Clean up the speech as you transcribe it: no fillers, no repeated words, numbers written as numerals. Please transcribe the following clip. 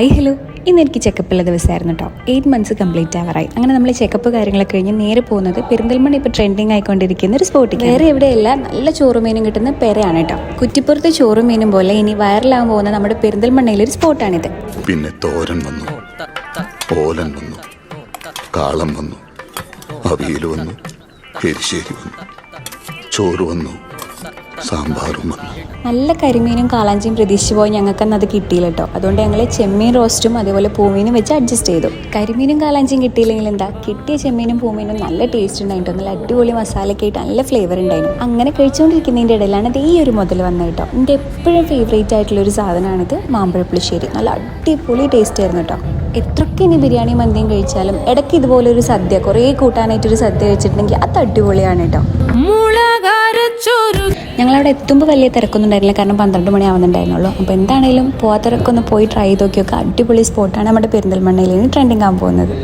Hello, ഇന്ന് എനിക്ക് ചെക്കപ്പുള്ള ദിവസമായിരുന്നു കേട്ടോ. 8 months കംപ്ലീറ്റ് ആവാറായി. അങ്ങനെ നമ്മൾ ചെക്കപ്പ് കാര്യങ്ങളൊക്കെ കഴിഞ്ഞ് നേരെ പോകുന്നത് പെരിന്തൽമണ്ണ ഇപ്പോൾ ട്രെൻഡിങ് ആയിക്കൊണ്ടിരിക്കുന്ന ഒരു സ്പോട്ടിൽ. വേറെ എവിടെയല്ല, നല്ല ചോറും മീനും കിട്ടുന്ന പെരയാണ് കേട്ടോ. കുറ്റിപ്പുറത്ത് ചോറും മീനും പോലെ ഇനി വൈറലാകാൻ പോകുന്ന നമ്മുടെ പെരിന്തൽമണ്ണയിലെ ഒരു സ്പോട്ടാണിത്. പിന്നെ തോരൻ വന്നു, ഓലൻ വന്നു, കാളം വന്നു, അവിയൽ വന്നു, എരിശ്ശേരി വന്നു, ചോറ് വന്നു, സാമ്പാറും വന്നു. നല്ല കരിമീനും കാളാഞ്ചിയും പ്രതീക്ഷിച്ച് പോയി ഞങ്ങൾക്കന്ന് അത് കിട്ടിയില്ല കേട്ടോ. അതുകൊണ്ട് ഞങ്ങൾ ചെമ്മീൻ റോസ്റ്റും അതേപോലെ പൂമീനും വെച്ച് അഡ്ജസ്റ്റ് ചെയ്തു. കരിമീനും കാളാഞ്ചിയും കിട്ടിയില്ലെങ്കിൽ എന്താ, കിട്ടിയ ചെമ്മീനും പൂമീനും നല്ല ടേസ്റ്റ് ഉണ്ടായിട്ടോ. നല്ല അടിപൊളി മസാലയൊക്കെ ആയിട്ട് നല്ല ഫ്ലേവർ ഉണ്ടായിരുന്നു. അങ്ങനെ കഴിച്ചുകൊണ്ടിരിക്കുന്നതിൻ്റെ ഇടയിലാണ് ഈ ഒരു മുതൽ വന്നത് കേട്ടോ. എൻ്റെ എപ്പോഴും ഫേവറേറ്റ് ആയിട്ടുള്ളൊരു സാധനമാണിത്, മാമ്പഴപ്പുളിശ്ശേരി. നല്ല അടിപൊളി ടേസ്റ്റ് ആയിരുന്നു കേട്ടോ. എത്രയൊക്കെ ഇനി ബിരിയാണി മന്തിയും കഴിച്ചാലും ഇടയ്ക്ക് ഇതുപോലൊരു സദ്യ, കുറേ കൂട്ടാനായിട്ടൊരു സദ്യ വെച്ചിട്ടുണ്ടെങ്കിൽ അത് അടിപൊളിയാണ് കേട്ടോ. ഞങ്ങളവിടെ എത്തുമ്പോൾ വലിയ തിരക്കൊന്നും ഉണ്ടായിരുന്നില്ല, കാരണം 12 മണി ആവുന്നുണ്ടായിരുന്നുള്ളൂ. അപ്പോൾ എന്താണെങ്കിലും പോകാത്തവരൊക്കെ ഒന്ന് പോയി ട്രൈ ചെയ്ത് നോക്കിയൊക്കെ. അടിപൊളി സ്പോട്ടാണ് നമ്മുടെ പെരിന്തൽമണ്ണയിൽ ട്രെൻഡിങ് ആകാൻ പോകുന്നത്.